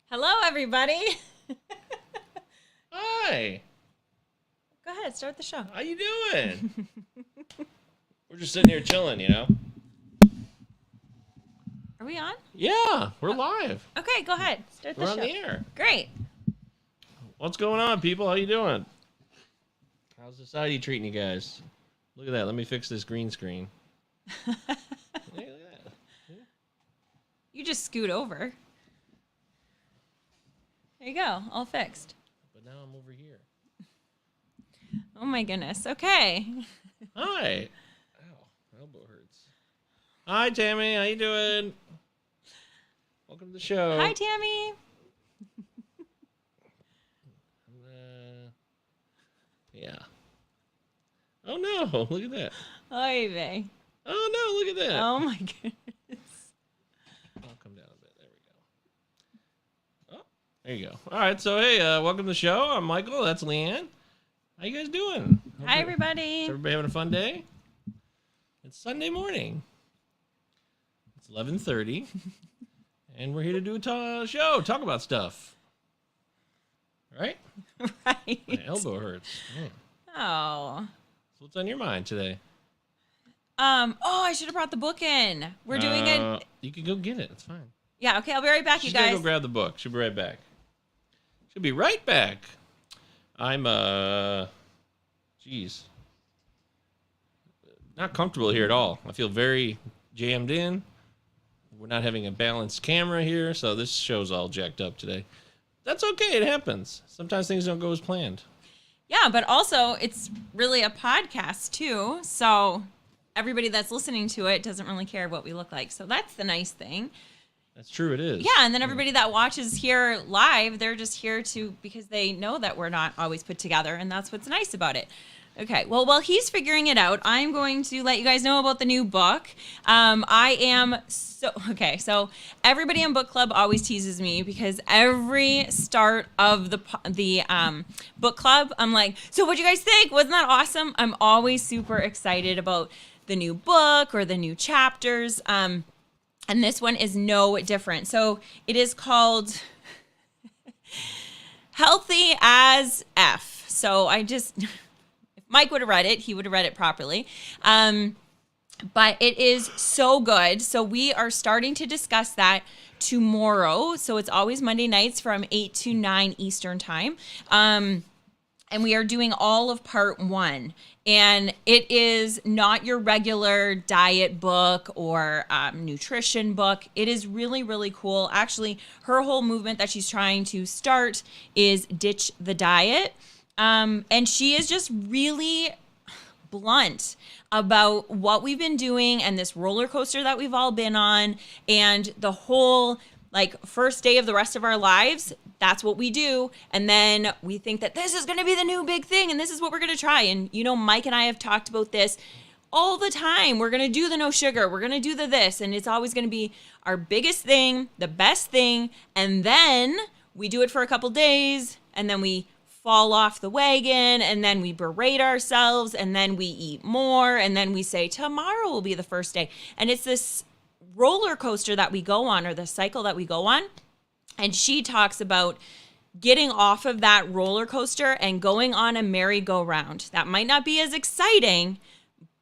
Hello, everybody. Hi. Go ahead, start the show. How you doing? We're just sitting here chilling, you know? Are we on? Yeah, we're live. Okay, go ahead. Start the We're show. on the air. Great. What's going on, people? How you doing? How's society treating you guys? Look at that. Let me fix this green screen. Hey, look at that. You just scoot over. There you go. All fixed. But now I'm over here. Oh, my goodness. Okay. Hi. Ow, elbow hurts. Hi, Tammy. How you doing? Welcome to the show. Hi, Tammy. Yeah. Oh, no. Look at that. Oy vey. Oh, no. Look at that. Oh, my goodness. I'll come down a bit. There we go. Oh, there you go. All right. So, hey, welcome to the show. I'm Michael. That's Leigh Ann. How you guys doing? Hi, everybody. Is everybody having a fun day? It's Sunday morning. It's 11:30, and we're here to do a show, talk about stuff. Right? Right. My elbow hurts. Man. Oh. So what's on your mind today? Oh, I should have brought the book in. We're doing it. You can go get it. It's fine. Yeah, okay, I'll be right back, She's you guys. gonna go grab the book. She'll be right back. She'll be right back. I'm geez, not comfortable here at all. I feel very jammed in. We're not having a balanced camera here, so this show's all jacked up today. That's okay. It happens. Sometimes things don't go as planned. Yeah, but also it's really a podcast too, so everybody that's listening to it doesn't really care what we look like. So that's the nice thing. That's true. It is. Yeah, and then everybody that watches here live, they're just here because they know that we're not always put together, and that's what's nice about it. Okay, well, while he's figuring it out, I'm going to let you guys know about the new book. So everybody in book club always teases me because every start of the book club, I'm like, so what'd you guys think? Wasn't that awesome? I'm always super excited about the new book or the new chapters. And this one is no different. So it is called Healthy as F. So if Mike would have read it, he would have read it properly. But it is so good. So we are starting to discuss that tomorrow. So it's always Monday nights from 8 to 9 Eastern time. And we are doing all of part 1. And it is not your regular diet book or nutrition book. It is really, really cool. Actually, her whole movement that she's trying to start is ditch the diet. And she is just really blunt about what we've been doing and this roller coaster that we've all been on and the whole first day of the rest of our lives. That's what we do. And then we think that this is going to be the new big thing and this is what we're going to try. And, Mike and I have talked about this all the time. We're going to do the no sugar. We're going to do the this. And it's always going to be our biggest thing, the best thing. And then we do it for a couple days and then we fall off the wagon and then we berate ourselves and then we eat more. And then we say tomorrow will be the first day. And it's this roller coaster that we go on or the cycle that we go on. And she talks about getting off of that roller coaster and going on a merry-go-round. That might not be as exciting,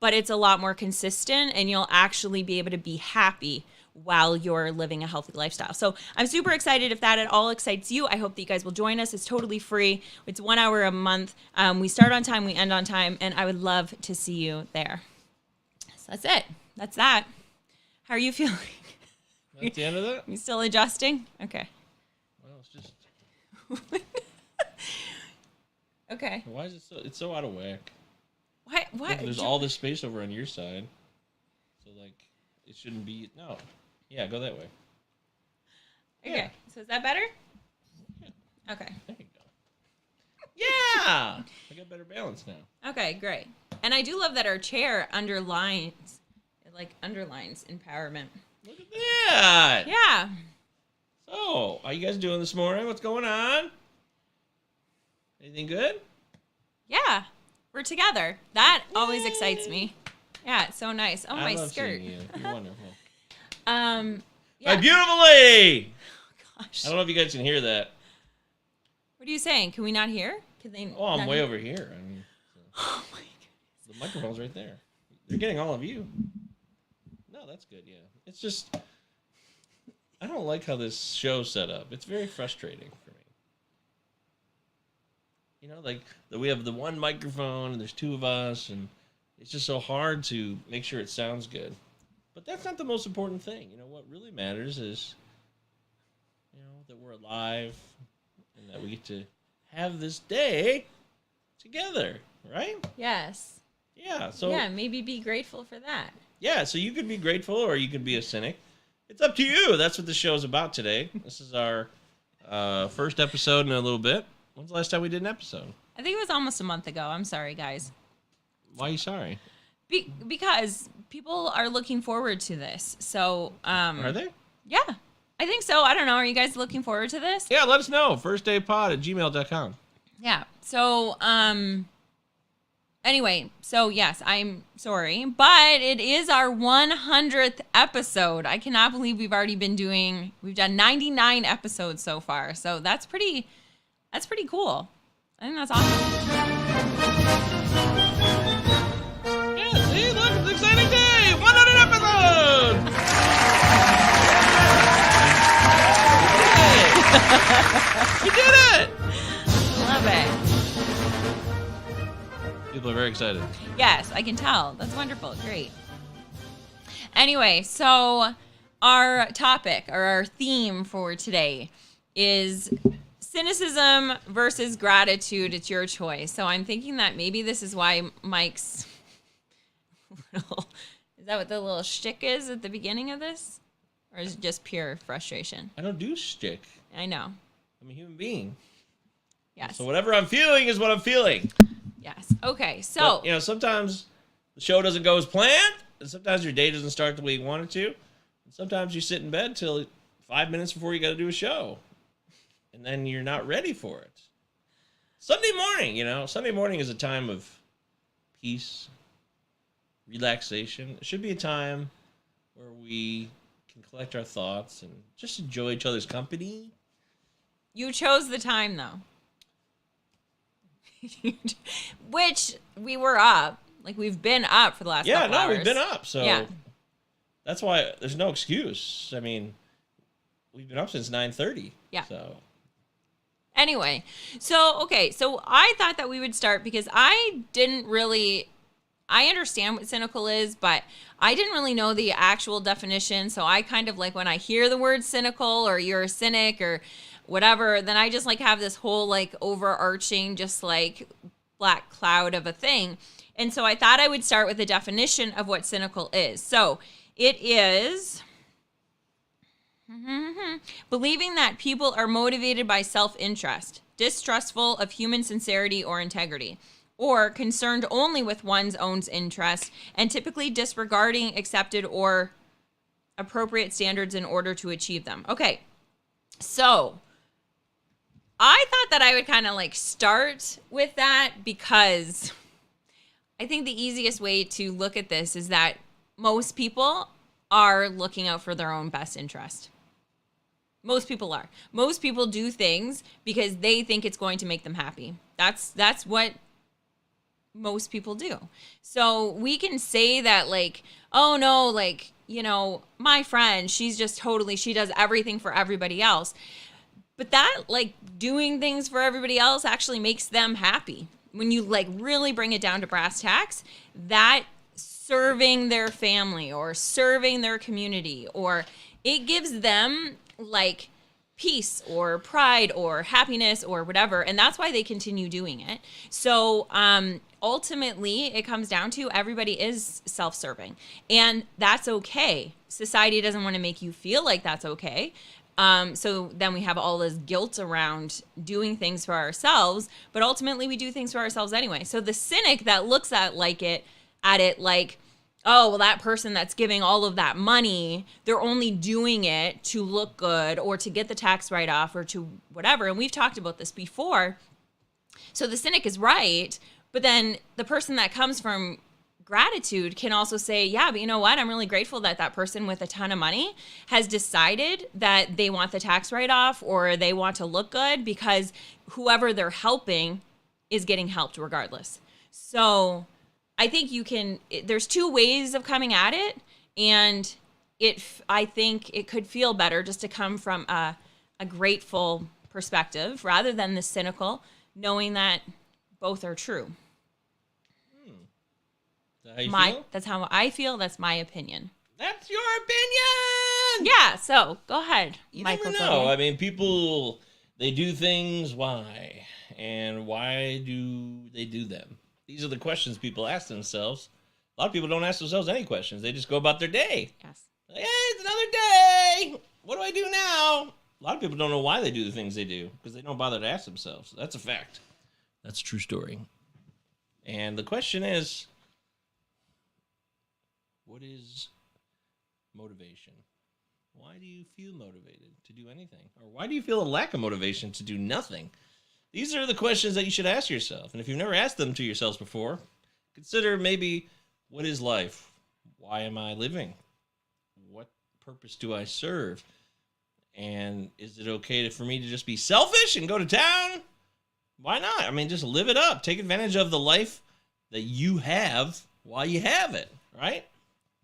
but it's a lot more consistent and you'll actually be able to be happy while you're living a healthy lifestyle. So I'm super excited. If that at all excites you, I hope that you guys will join us. It's totally free. It's 1 hour a month. We start on time, we end on time, and I would love to see you there. So that's it. That's that. How are you feeling? That's the end of that? You still adjusting? Okay. Well, it's just. Okay. Why is it's so out of whack? What? Look, there's all this space over on your side. So, it shouldn't be. No. Yeah, go that way. Okay. Yeah. So is that better? Yeah. Okay. There you go. Yeah! I got better balance now. Okay, great. And I do love that our chair underlines empowerment. Look at that! Yeah. So, how you guys doing this morning? What's going on? Anything good? Yeah. We're together. That always excites me. Yeah, it's so nice. Oh, I my love skirt. seeing you. You're wonderful. Yeah. My beautiful lady! I don't know if you guys can hear that. What are you saying? Can we not hear? Can they? Oh, I'm not way hear? over here. I mean, Oh my goodness. the microphone's right there. They're getting all of you. No, that's good. Yeah, it's just I don't like how this show's set up. It's very frustrating for me. You know, like we have the one microphone and there's two of us, and it's just so hard to make sure it sounds good. But that's not the most important thing. You know, what really matters is, you know, that we're alive and that we get to have this day together, right? Yes. Yeah. So Yeah, maybe be grateful for that. yeah, so you could be grateful or you could be a cynic. It's up to you. That's what the show's about today. This is our first episode in a little bit. When's the last time we did an episode? I think it was almost a month ago. I'm sorry, guys. Why are you sorry? Because people are looking forward to this. So, Are they? yeah, I think so. I don't know. Are you guys looking forward to this? Yeah, let us know. firstdaypod@gmail.com. Yeah. So, anyway, so yes, I'm sorry, but it is our 100th episode. I cannot believe we've done 99 episodes so far. So that's pretty cool. I think that's awesome. Yeah, see, look, it's an exciting day. 100 episodes. We did it. Love it. People are very excited. Yes, I can tell. That's wonderful. Great. Anyway, so our topic or our theme for today is cynicism versus gratitude. It's your choice. So I'm thinking that maybe this is why Mike's is that what the little shtick is at the beginning of this? Or is it just pure frustration? I don't do shtick. I know. I'm a human being. Yes. So whatever I'm feeling is what I'm feeling. Yes. Okay. So, But, you know, sometimes the show doesn't go as planned, and sometimes your day doesn't start the way you want it to. And sometimes you sit in bed till 5 minutes before you got to do a show, and then you're not ready for it. Sunday morning is a time of peace, relaxation. It should be a time where we can collect our thoughts and just enjoy each other's company. you chose the time though. Which we were up. Like we've been up for the last couple hours. We've been up. So yeah. That's why there's no excuse. I mean, we've been up since 9:30. Yeah. So Anyway, so I thought that we would start because I understand what cynical is, but I didn't really know the actual definition. So I kind of like when I hear the word cynical or you're a cynic or whatever, then I just like have this whole like overarching just like black cloud of a thing. And so I thought I would start with the definition of what cynical is. So it is believing that people are motivated by self-interest, distrustful of human sincerity or integrity, or concerned only with one's own interest, and typically disregarding accepted or appropriate standards in order to achieve them. Okay, so I thought that I would kind of like start with that because I think the easiest way to look at this is that most people are looking out for their own best interest. Most people are. Most people do things because they think it's going to make them happy. That's what most people do. So we can say that like, oh no, like, you know, my friend, she does everything for everybody else. But that like doing things for everybody else actually makes them happy. When you like really bring it down to brass tacks, that serving their family or serving their community, or it gives them like peace or pride or happiness or whatever. And that's why they continue doing it. So ultimately, it comes down to everybody is self-serving, and that's okay. Society doesn't want to make you feel like that's okay. So then we have all this guilt around doing things for ourselves, but ultimately we do things for ourselves anyway. So the cynic that looks at it like, oh, well, that person that's giving all of that money, they're only doing it to look good or to get the tax write-off or to whatever. And we've talked about this before. So the cynic is right, but then the person that comes from gratitude can also say, yeah, but you know what? I'm really grateful that that person with a ton of money has decided that they want the tax write-off or they want to look good, because whoever they're helping is getting helped regardless. So I think there's two ways of coming at it. And I think it could feel better just to come from a grateful perspective rather than the cynical, knowing that both are true. Is that how you feel? That's how I feel. That's my opinion. That's your opinion. Yeah. So go ahead. You never know. I mean, people, they do things. Why? And why do they do them? These are the questions people ask themselves. A lot of people don't ask themselves any questions. They just go about their day. Yes. Like, hey, it's another day. What do I do now? A lot of people don't know why they do the things they do because they don't bother to ask themselves. That's a fact. That's a true story. And the question is, what is motivation? Why do you feel motivated to do anything? Or why do you feel a lack of motivation to do nothing? These are the questions that you should ask yourself. And if you've never asked them to yourselves before, consider maybe, what is life? Why am I living? What purpose do I serve? And is it okay for me to just be selfish and go to town? Why not? I mean, just live it up. Take advantage of the life that you have while you have it, right?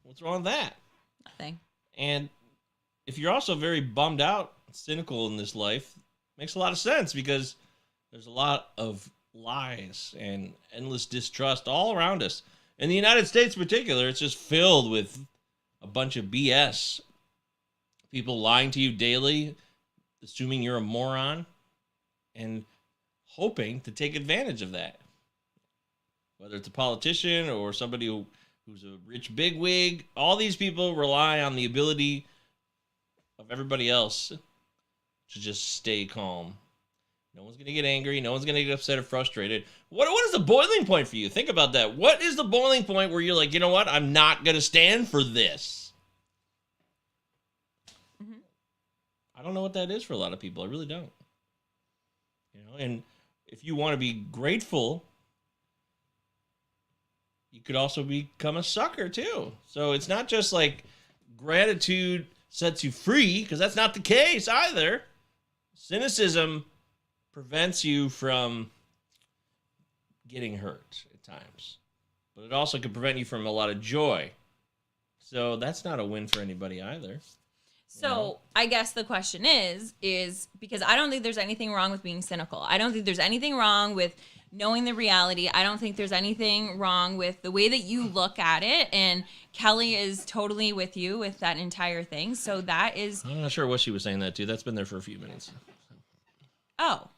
What's wrong with that? Nothing. And if you're also very bummed out, cynical in this life, makes a lot of sense because there's a lot of lies and endless distrust all around us. In the United States in particular, it's just filled with a bunch of BS. People lying to you daily, assuming you're a moron, and hoping to take advantage of that. Whether it's a politician or somebody who's a rich bigwig, all these people rely on the ability of everybody else to just stay calm. No one's going to get angry. No one's going to get upset or frustrated. What is the boiling point for you? Think about that. What is the boiling point where you're like, you know what? I'm not going to stand for this. Mm-hmm. I don't know what that is for a lot of people. I really don't. You know, and if you want to be grateful, you could also become a sucker too. So it's not just like gratitude sets you free, because that's not the case either. Cynicism prevents you from getting hurt at times, but it also can prevent you from a lot of joy. So that's not a win for anybody either. So I guess the question is because I don't think there's anything wrong with being cynical. I don't think there's anything wrong with knowing the reality. I don't think there's anything wrong with the way that you look at it. And Kelly is totally with you with that entire thing. So that is... I'm not sure what she was saying that to. That's been there for a few minutes. Oh.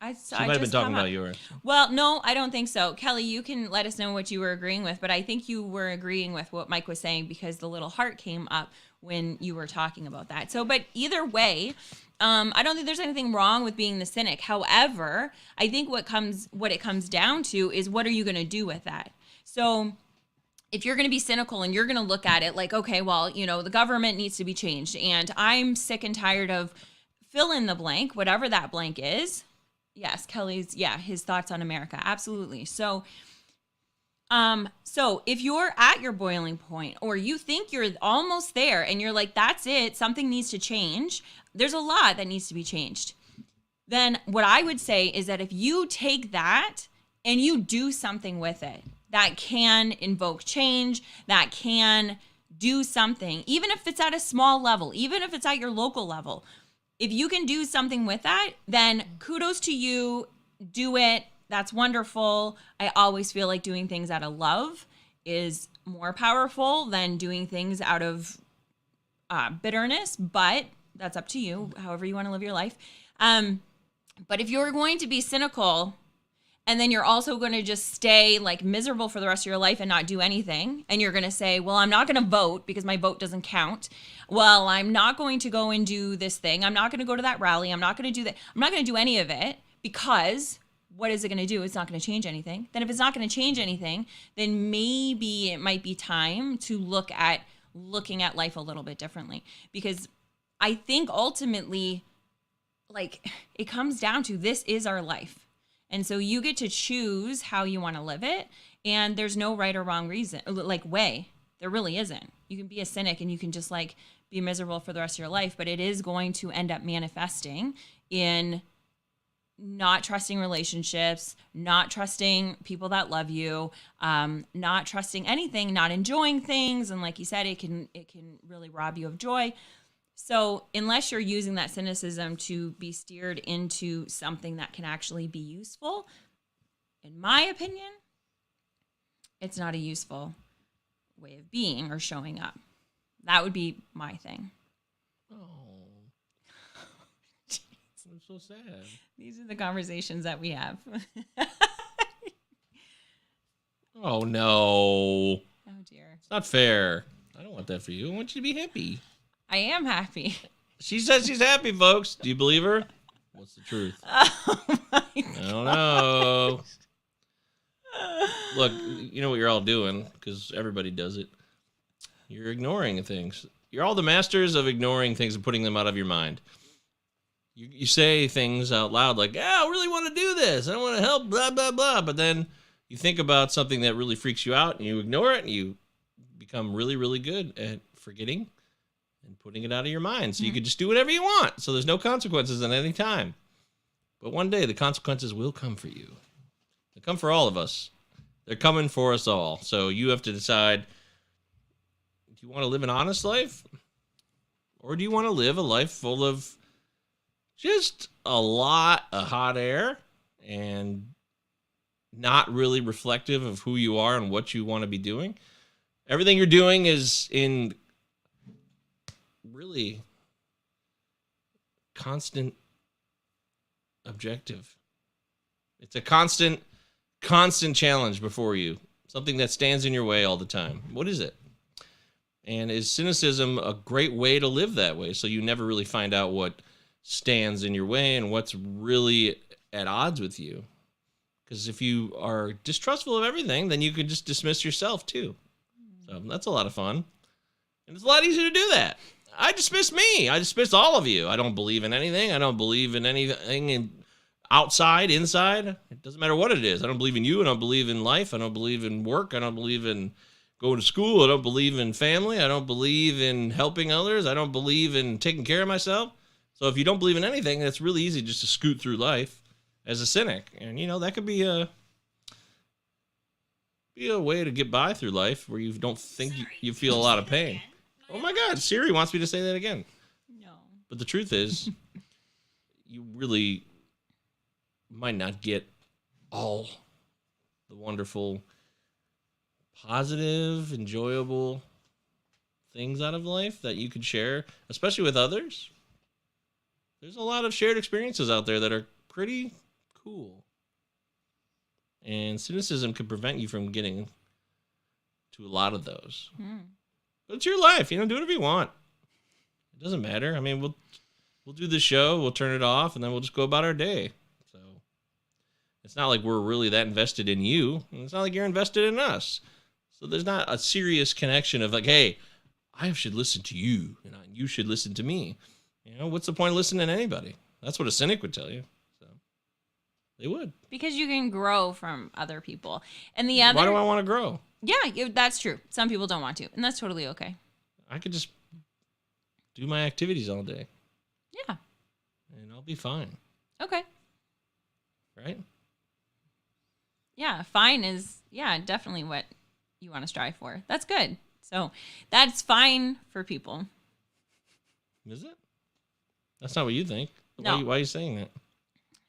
She might have been talking about yours. Well, no, I don't think so. Kelly, you can let us know what you were agreeing with, but I think you were agreeing with what Mike was saying because the little heart came up when you were talking about that. So, but either way, I don't think there's anything wrong with being the cynic. However, I think what it comes down to is, what are you going to do with that? So if you're going to be cynical and you're going to look at it like, okay, well, you know, the government needs to be changed and I'm sick and tired of fill in the blank, whatever that blank is. Yes, Kelly's, his thoughts on America. Absolutely. So if you're at your boiling point or you think you're almost there and you're like, that's it, something needs to change, there's a lot that needs to be changed. Then what I would say is that if you take that and you do something with it, that can invoke change, that can do something, even if it's at a small level, even if it's at your local level, if you can do something with that, then kudos to you, do it. That's wonderful. I always feel like doing things out of love is more powerful than doing things out of bitterness, but that's up to you, however you want to live your life. But if you're going to be cynical and then you're also going to just stay like miserable for the rest of your life and not do anything, and you're going to say, well, I'm not going to vote because my vote doesn't count. Well, I'm not going to go and do this thing. I'm not going to go to that rally. I'm not going to do that. I'm not going to do any of it because what is it going to do? It's not going to change anything. Then if it's not going to change anything, then maybe it might be time to looking at life a little bit differently. Because I think ultimately, like, it comes down to this is our life. And so you get to choose how you want to live it. And there's no right or wrong reason, like way. There really isn't. You can be a cynic and you can just like be miserable for the rest of your life, but it is going to end up manifesting in not trusting relationships, not trusting people that love you, not trusting anything, not enjoying things. And like you said, it can really rob you of joy. So unless you're using that cynicism to be steered into something that can actually be useful, in my opinion, it's not a useful way of being or showing up. That would be my thing. Oh, I'm so sad. These are the conversations that we have. Oh, no. Oh, dear. It's not fair. I don't want that for you. I want you to be happy. I am happy. She says she's happy, folks. Do you believe her? What's the truth? Oh, my God. I don't know. Look, you know what you're all doing, because everybody does it. You're ignoring things. You're all the masters of ignoring things and putting them out of your mind. You say things out loud like, I really want to do this. I want to help, blah, blah, blah. But then you think about something that really freaks you out and you ignore it and you become really, really good at forgetting and putting it out of your mind. So you can just do whatever you want. So there's no consequences at any time. But one day the consequences will come for you. They come for all of us. They're coming for us all. So you have to decide, do you want to live an honest life? Or do you want to live a life full of just a lot of hot air and not really reflective of who you are and what you want to be doing? Everything you're doing is in really constant objective. It's a constant challenge before you. Something that stands in your way all the time. What is it? And is cynicism a great way to live that way? So you never really find out what stands in your way and what's really at odds with you. Because if you are distrustful of everything, then you can just dismiss yourself too. So that's a lot of fun. And it's a lot easier to do that. I dismiss me. I dismiss all of you. I don't believe in anything. I don't believe in anything outside, inside. It doesn't matter what it is. I don't believe in you. I don't believe in life. I don't believe in work. I don't believe in going to school. I don't believe in family. I don't believe in helping others. I don't believe in taking care of myself. So if you don't believe in anything, it's really easy just to scoot through life as a cynic. And, you know, that could be a way to get by through life where you don't think you feel a lot of pain. Oh, my God. Siri wants me to say that again. No. But the truth is, you really might not get all the wonderful, positive, enjoyable things out of life that you could share, especially with others. There's a lot of shared experiences out there that are pretty cool. And cynicism can prevent you from getting to a lot of those. But it's your life. You know, do whatever you want. It doesn't matter. I mean, we'll do the show, we'll turn it off, and then we'll just go about our day. So it's not like we're really that invested in you. And it's not like you're invested in us. So there's not a serious connection of like, hey, I should listen to you, and you should listen to me. You know, what's the point of listening to anybody? That's what a cynic would tell you. So they would. Because you can grow from other people. And the other... Why do I want to grow? Yeah, that's true. Some people don't want to, and that's totally okay. I could just do my activities all day. Yeah. And I'll be fine. Okay. Right? Yeah, fine is, definitely what you want to strive for. That's good. So that's fine for people. Is it? That's not what you think. No. Why are you saying that?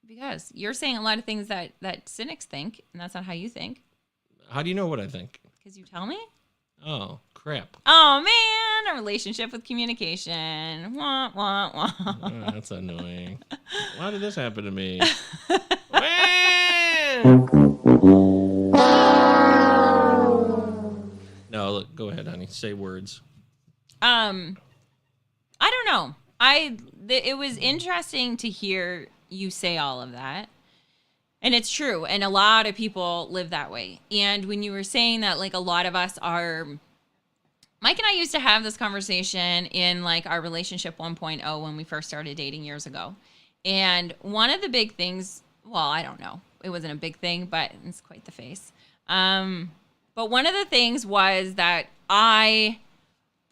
Because you're saying a lot of things that cynics think, and that's not how you think. How do you know what I think? Because you tell me. Oh, crap. Oh, man. A relationship with communication. Wah, wah, wah. Oh, that's annoying. Why did this happen to me? No, look, go ahead, honey. Say words. I don't know. It was interesting to hear you say all of that. And it's true. And a lot of people live that way. And when you were saying that, like, a lot of us are... Mike and I used to have this conversation in, like, our relationship 1.0 when we first started dating years ago. And one of the big things... Well, I don't know. It wasn't a big thing, but it's quite the face. But one of the things was that I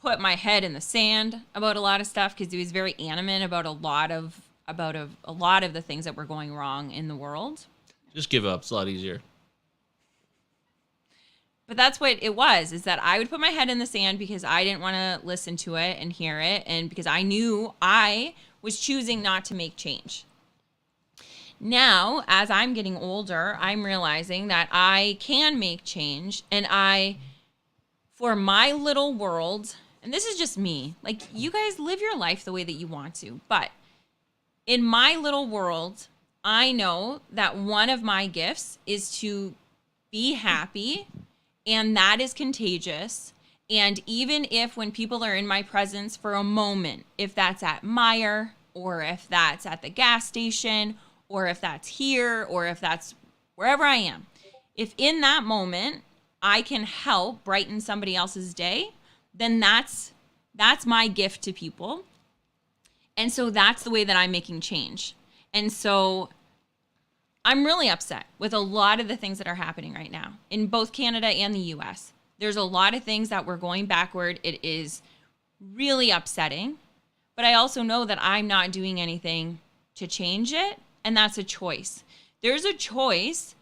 put my head in the sand about a lot of stuff because he was very animate about a lot of the things that were going wrong in the world. Just give up. It's a lot easier. But that's what it was, is that I would put my head in the sand because I didn't want to listen to it and hear it, and because I knew I was choosing not to make change. Now, as I'm getting older, I'm realizing that I can make change, and for my little world, and this is just me, like, you guys live your life the way that you want to, but in my little world, I know that one of my gifts is to be happy, and that is contagious. And even if when people are in my presence for a moment, if that's at Meijer, or if that's at the gas station, or if that's here, or if that's wherever I am, if in that moment I can help brighten somebody else's day, then that's my gift to people. And so that's the way that I'm making change. And so I'm really upset with a lot of the things that are happening right now in both Canada and the US. There's a lot of things that we're going backward. It is really upsetting. But I also know that I'm not doing anything to change it. And that's a choice. There's a choice.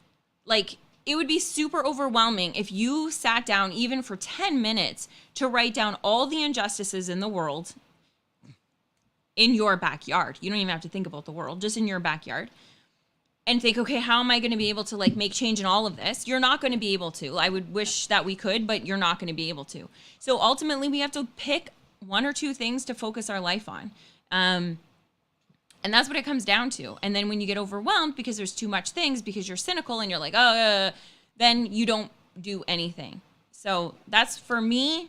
Like, it would be super overwhelming if you sat down even for 10 minutes to write down all the injustices in the world in your backyard. You don't even have to think about the world, just in your backyard. And think, okay, how am I going to be able to like make change in all of this? You're not going to be able to. I would wish that we could, but you're not going to be able to. So ultimately, we have to pick one or two things to focus our life on. And that's what it comes down to. And then when you get overwhelmed because there's too much things, because you're cynical and you're like, then you don't do anything. So that's, for me,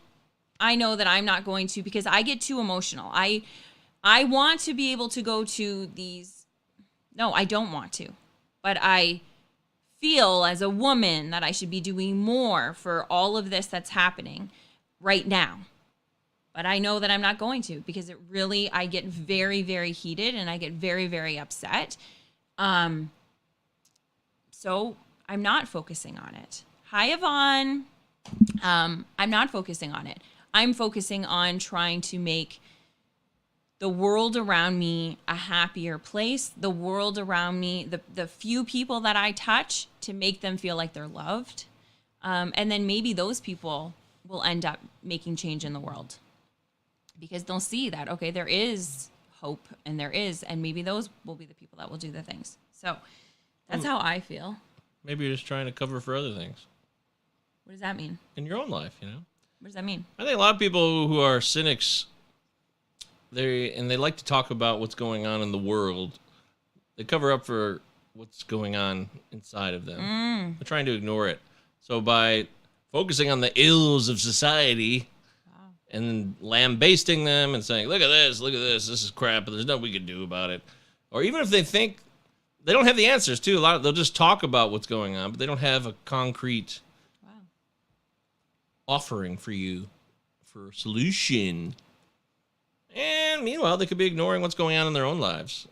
I know that I'm not going to, because I get too emotional. I want to be able to go to these. No, I don't want to. But I feel as a woman that I should be doing more for all of this that's happening right now. But I know that I'm not going to, because I get very, very heated and I get very, very upset. So I'm not focusing on it. Hi, Yvonne. I'm not focusing on it. I'm focusing on trying to make the world around me a happier place, the world around me, the few people that I touch, to make them feel like they're loved. And then maybe those people will end up making change in the world, because they'll see that, okay, there is hope, and maybe those will be the people that will do the things. So that's how I feel. Maybe you're just trying to cover for other things. What does that mean? In your own life, you know? What does that mean? I think a lot of people who are cynics, they like to talk about what's going on in the world. They cover up for what's going on inside of them. They're trying to ignore it. So by focusing on the ills of society and lambasting them and saying, look at this, this is crap, but there's nothing we can do about it. Or even if they think, they don't have the answers too. They'll just talk about what's going on, but they don't have a concrete offering for you for a solution. And meanwhile, they could be ignoring what's going on in their own lives.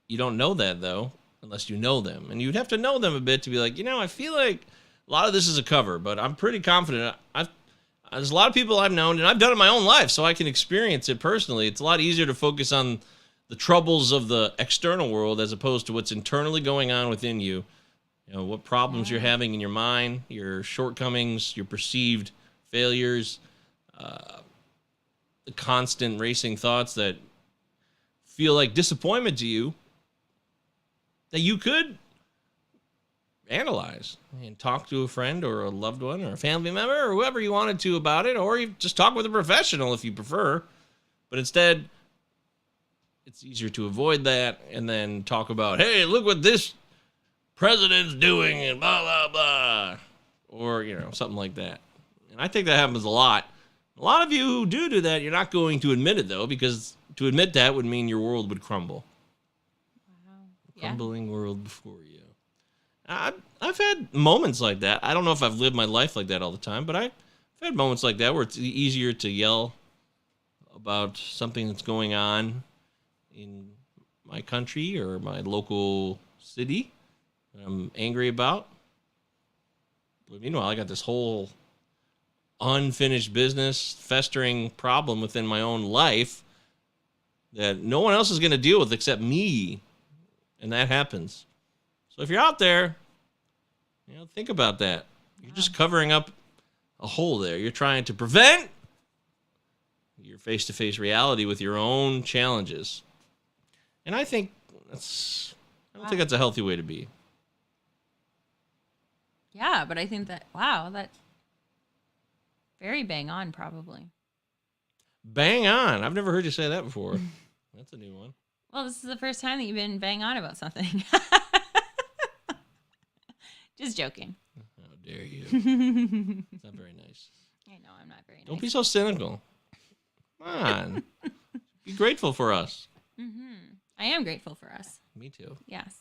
You don't know that, though, unless you know them. And you'd have to know them a bit to be like, I feel like a lot of this is a cover, but I'm pretty confident. There's a lot of people I've known, and I've done it in my own life, so I can experience it personally. It's a lot easier to focus on the troubles of the external world as opposed to what's internally going on within you. What problems you're having in your mind, your shortcomings, your perceived failures, the constant racing thoughts that feel like disappointment to you, that you could analyze and talk to a friend or a loved one or a family member or whoever you wanted to about it, or you just talk with a professional if you prefer. But instead, it's easier to avoid that and then talk about, hey, look what this president's doing and blah, blah, blah, or, something like that. And I think that happens a lot. A lot of you who do that, you're not going to admit it, though, because to admit that would mean your world would crumble. Wow. Crumbling world before you. I've had moments like that. I don't know if I've lived my life like that all the time, but I've had moments like that where it's easier to yell about something that's going on in my country or my local city that I'm angry about. But meanwhile, I got this whole unfinished business, festering problem within my own life that no one else is going to deal with except me. And that happens. So if you're out there, think about that. You're just covering up a hole there. You're trying to prevent your face-to-face reality with your own challenges. And I think I don't think that's a healthy way to be. Yeah, but I think that very bang on, probably. Bang on. I've never heard you say that before. That's a new one. Well, this is the first time that you've been bang on about something. Just joking. How dare you? It's not very nice. I know, I'm not very nice. Don't be so cynical. Come on. Be grateful for us. Mm-hmm. I am grateful for us. Me too. Yes.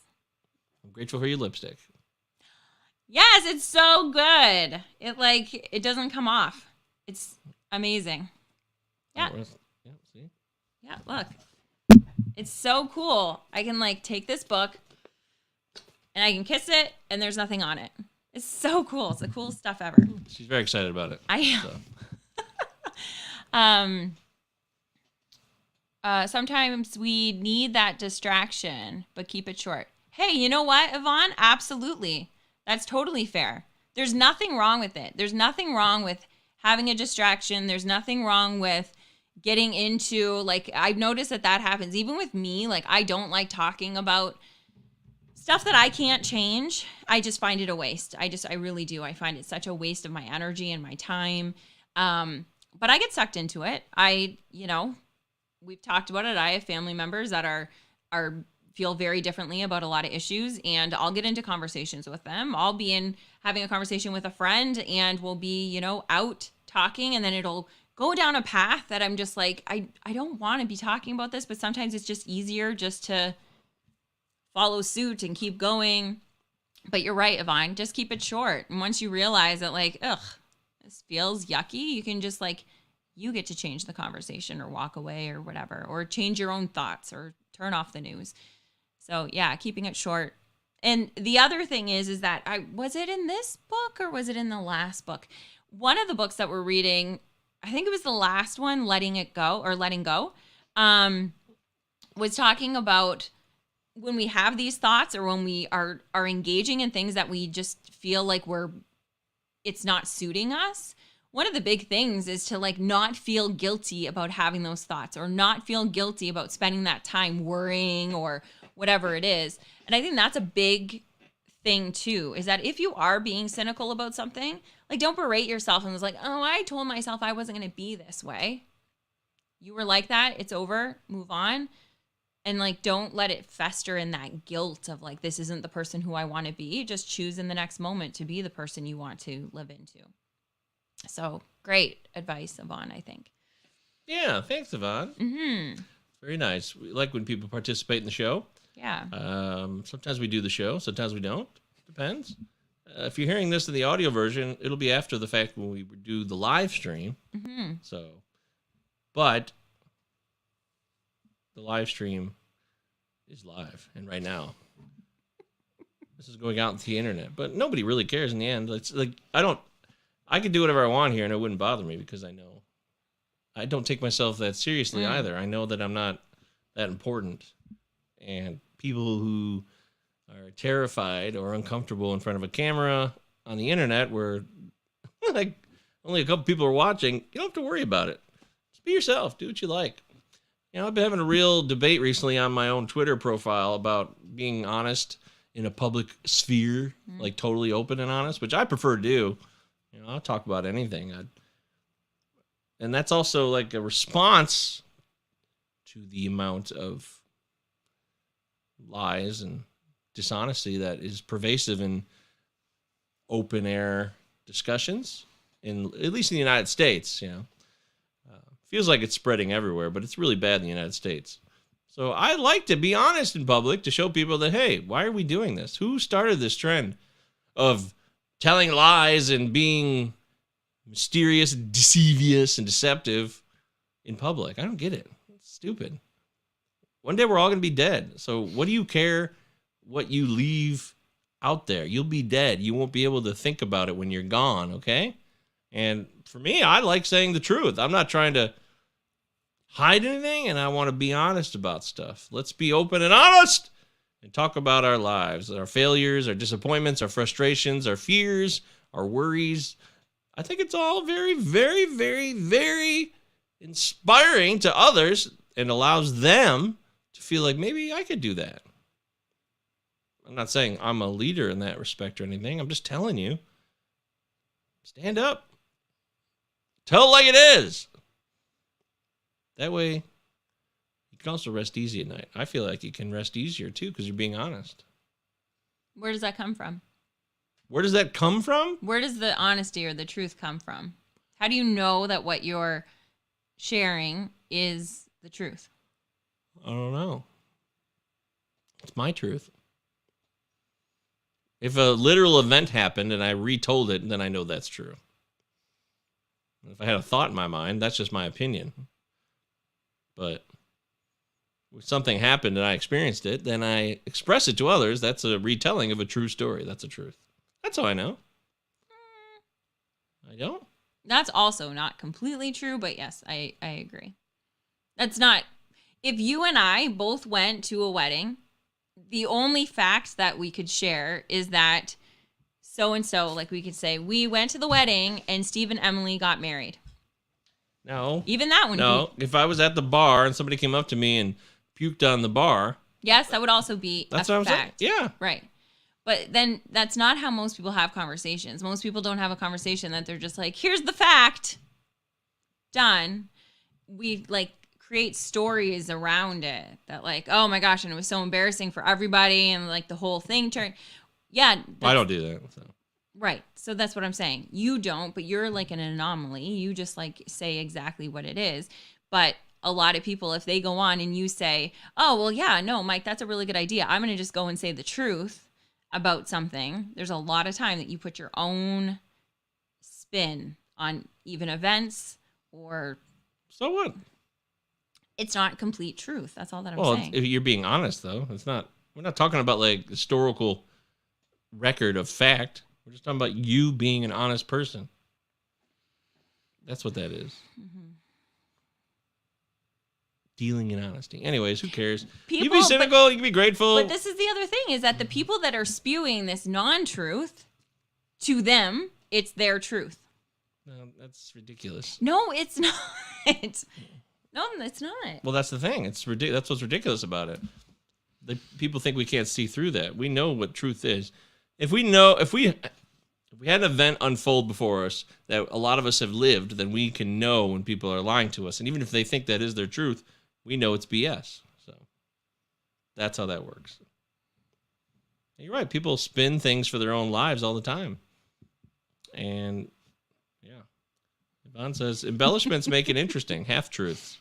I'm grateful for your lipstick. Yes, it's so good. It doesn't come off. It's amazing. Yeah. Yeah, see? Yeah, look. It's so cool. I can take this book and I can kiss it and there's nothing on it. It's so cool. It's the coolest stuff ever. She's very excited about it. I am. So. Sometimes we need that distraction, but keep it short. Hey, you know what, Yvonne? Absolutely. That's totally fair. There's nothing wrong with it. There's nothing wrong with having a distraction. There's nothing wrong with getting into, I've noticed that happens. Even with me, I don't like talking about stuff that I can't change. I just find it a waste. I really do. I find it such a waste of my energy and my time. But I get sucked into it. We've talked about it. I have family members that are feel very differently about a lot of issues, and I'll get into conversations with them. I'll be having a conversation with a friend, and we'll be, out talking, and then it'll go down a path that I'm just I don't want to be talking about this, but sometimes it's just easier just to follow suit and keep going. But you're right, Yvonne, just keep it short. And once you realize that this feels yucky, you can just you get to change the conversation or walk away or whatever, or change your own thoughts or turn off the news. So yeah, keeping it short. And the other thing is that was it in this book or was it in the last book? One of the books that we're reading, I think it was the last one, Letting Go, was talking about when we have these thoughts or when we are engaging in things that we just feel it's not suiting us. One of the big things is to not feel guilty about having those thoughts or not feel guilty about spending that time worrying or whatever it is. And I think that's a big thing too, is that if you are being cynical about something, don't berate yourself and was oh, I told myself I wasn't going to be this way. You were like that. It's over. Move on. And don't let it fester in that guilt of this isn't the person who I want to be. Just choose in the next moment to be the person you want to live into. So great advice, Yvonne, I think. Yeah, thanks, Yvonne. Mm-hmm. It's very nice. We like when people participate in the show. Yeah. Sometimes we do the show, sometimes we don't. Depends. If you're hearing this in the audio version, it'll be after the fact when we do the live stream. Mm-hmm. But the live stream is live, and right now this is going out into the internet. But nobody really cares in the end. It's I could do whatever I want here, and it wouldn't bother me because I know I don't take myself that seriously either. I know that I'm not that important, and people who are terrified or uncomfortable in front of a camera on the internet where only a couple people are watching, you don't have to worry about it. Just be yourself. Do what you like. I've been having a real debate recently on my own Twitter profile about being honest in a public sphere, totally open and honest, which I prefer to do. I'll talk about anything. And that's also a response to the amount of lies and dishonesty that is pervasive in open air discussions, at least in the United States. Feels like it's spreading everywhere, but it's really bad in the United States. So I like to be honest in public to show people that, hey, why are we doing this? Who started this trend of telling lies and being mysterious, deceivious, and deceptive in public? I don't get it. It's stupid. One day we're all going to be dead. So what do you care what you leave out there. You'll be dead. You won't be able to think about it when you're gone, okay? And for me, I like saying the truth. I'm not trying to hide anything, and I want to be honest about stuff. Let's be open and honest and talk about our lives, our failures, our disappointments, our frustrations, our fears, our worries. I think it's all very, very, very, very inspiring to others and allows them to feel like maybe I could do that. I'm not saying I'm a leader in that respect or anything. I'm just telling you, stand up. Tell it like it is. That way, you can also rest easy at night. I feel like you can rest easier, too, because you're being honest. Where does that come from? Where does that come from? Where does the honesty or the truth come from? How do you know that what you're sharing is the truth? I don't know. It's my truth. If a literal event happened and I retold it, then I know that's true. If I had a thought in my mind, that's just my opinion. But if something happened and I experienced it, then I express it to others. That's a retelling of a true story. That's the truth. That's how I know. I don't. That's also not completely true, but yes, I agree. That's not... If you and I both went to a wedding, the only fact that we could share is that so-and-so, like we could say, we went to the wedding and Steve and Emily got married. No. Even that one. No. If I was at the bar and somebody came up to me and puked on the bar. Yes, that would also be that's a what fact. I'm saying. Yeah. Right. But then that's not how most people have conversations. Most people don't have a conversation that they're just like, here's the fact. Done. We like create stories around it that like, oh my gosh, and it was so embarrassing for everybody and like the whole thing turned. Yeah. I don't do that. So. Right. So that's what I'm saying. You don't, but you're like an anomaly. You just like say exactly what it is. But a lot of people, if they go on and you say, oh, well, yeah, no, Mike, that's a really good idea. I'm going to just go and say the truth about something. There's a lot of time that you put your own spin on even events or... So what? It's not complete truth. That's all that I'm saying. Well, if you're being honest, though, it's not... We're not talking about, like, historical record of fact. We're just talking about you being an honest person. That's what that is. Mm-hmm. Dealing in honesty. Anyways, who cares? You can be cynical, you can be grateful. But this is the other thing, is that the people that are spewing this non-truth, to them, it's their truth. No, that's ridiculous. No, it's not. No, it's not. Well, that's the thing. It's ridiculous. That's what's ridiculous about it. People think we can't see through that. We know what truth is. If we had an event unfold before us that a lot of us have lived, then we can know when people are lying to us. And even if they think that is their truth, we know it's BS. So that's how that works. And you're right. People spin things for their own lives all the time. And yeah. Yvonne says, embellishments make it interesting. Half-truths.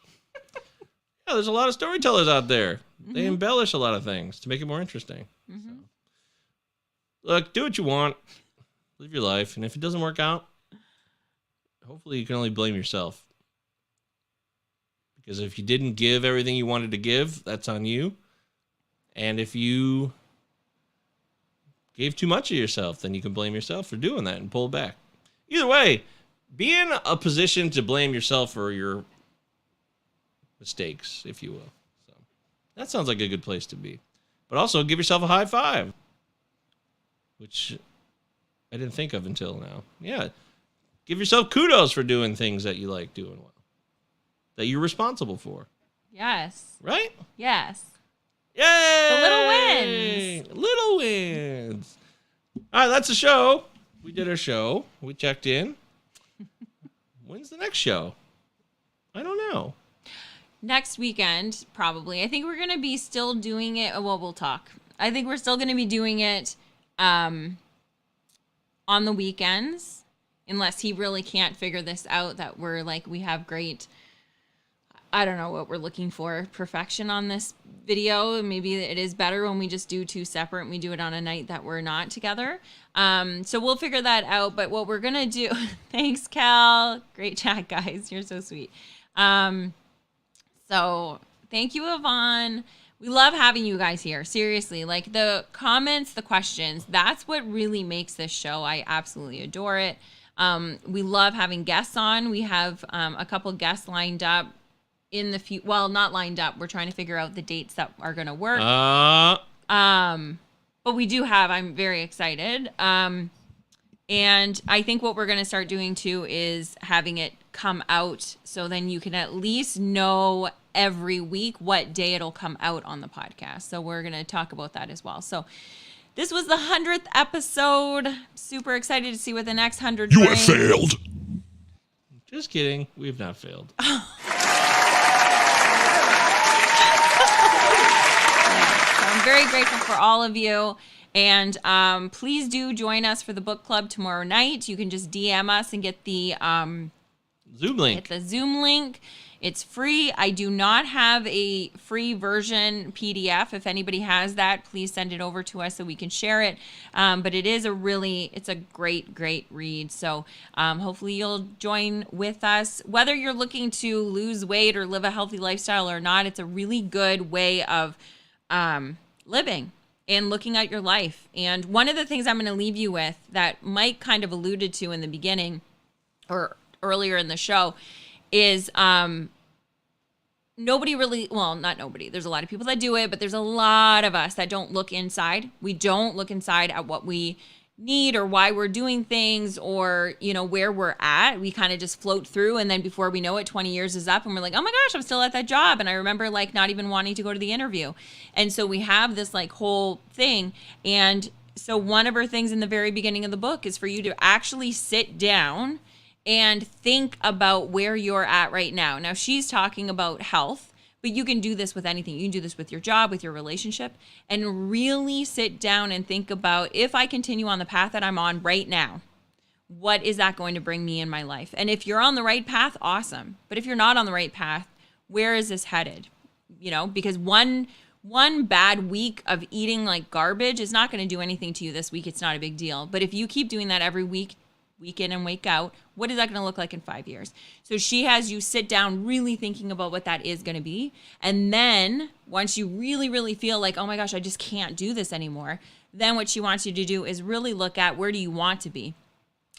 Yeah, there's a lot of storytellers out there. Mm-hmm. They embellish a lot of things to make it more interesting. Mm-hmm. So. Look, do what you want. Live your life. And if it doesn't work out, hopefully you can only blame yourself. Because if you didn't give everything you wanted to give, that's on you. And if you gave too much of yourself, then you can blame yourself for doing that and pull back. Either way, be in a position to blame yourself for your mistakes, if you will. So that sounds like a good place to be. But also give yourself a high five, which I didn't think of until now. Yeah. Give yourself kudos for doing things that you like doing well, that you're responsible for. Yes. Right? Yes. Yay! The little wins. Little wins. All right, that's the show. We did our show. We checked in. When's the next show? I don't know. Next weekend, probably. I think we're going to be still doing it. Well, we'll talk. I think we're still going to be doing it on the weekends, unless he really can't figure this out, that we're like, we have great, I don't know what we're looking for, perfection on this video. Maybe it is better when we just do two separate and we do it on a night that we're not together. So we'll figure that out. But what we're going to do, thanks, Cal. Great chat, guys. You're so sweet. So thank you, Yvonne. We love having you guys here. Seriously, like the comments, the questions, that's what really makes this show. I absolutely adore it. We love having guests on. We have a couple guests lined up in the future. Well, not lined up. We're trying to figure out the dates that are going to work. But we do have, I'm very excited. And I think what we're going to start doing too is having it come out so then you can at least know every week what day it'll come out on the podcast. So we're going to talk about that as well. So this was the 100th episode. Super excited to see what the next 100 You brings. have failed. Just kidding. We've not failed. So I'm very grateful for all of you. And please do join us for the book club tomorrow night. You can just DM us and get the Zoom link. Get the Zoom link. It's free. I do not have a free version PDF. If anybody has that, please send it over to us so we can share it. But it is it's a great, great read. So hopefully you'll join with us. Whether you're looking to lose weight or live a healthy lifestyle or not, it's a really good way of living and looking at your life. And one of the things I'm going to leave you with that Mike kind of alluded to in the beginning or earlier in the show is nobody really, well, not nobody. There's a lot of people that do it, but there's a lot of us that don't look inside. We don't look inside at what we need or why we're doing things or, you know, where we're at. We kind of just float through. And then before we know it, 20 years is up and we're like, oh my gosh, I'm still at that job. And I remember like not even wanting to go to the interview. And so we have this like whole thing. And so one of her things in the very beginning of the book is for you to actually sit down and think about where you're at right now. Now, she's talking about health, but you can do this with anything. You can do this with your job, with your relationship, and really sit down and think about, if I continue on the path that I'm on right now, what is that going to bring me in my life? And if you're on the right path, awesome. But if you're not on the right path, where is this headed? You know, because one bad week of eating like garbage is not going to do anything to you this week. It's not a big deal. But if you keep doing that every week in and week out, what is that going to look like in 5 years? So she has you sit down really thinking about what that is going to be. And then once you really, really feel like, oh my gosh, I just can't do this anymore, then what she wants you to do is really look at where do you want to be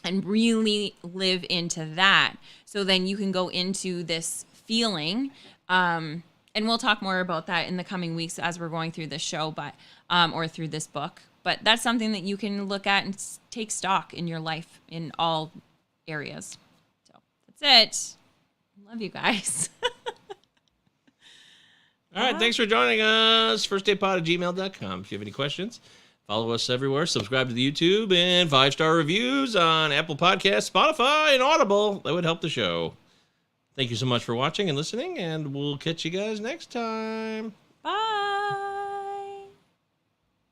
and really live into that. So then you can go into this feeling. And we'll talk more about that in the coming weeks as we're going through this show, but or through this book. But that's something that you can look at and take stock in your life in all areas. So that's it. Love you guys. All right. Thanks for joining us. firstdaypod@gmail.com. If you have any questions, follow us everywhere. Subscribe to the YouTube and 5-star reviews on Apple Podcasts, Spotify, and Audible. That would help the show. Thank you so much for watching and listening, and we'll catch you guys next time. Bye.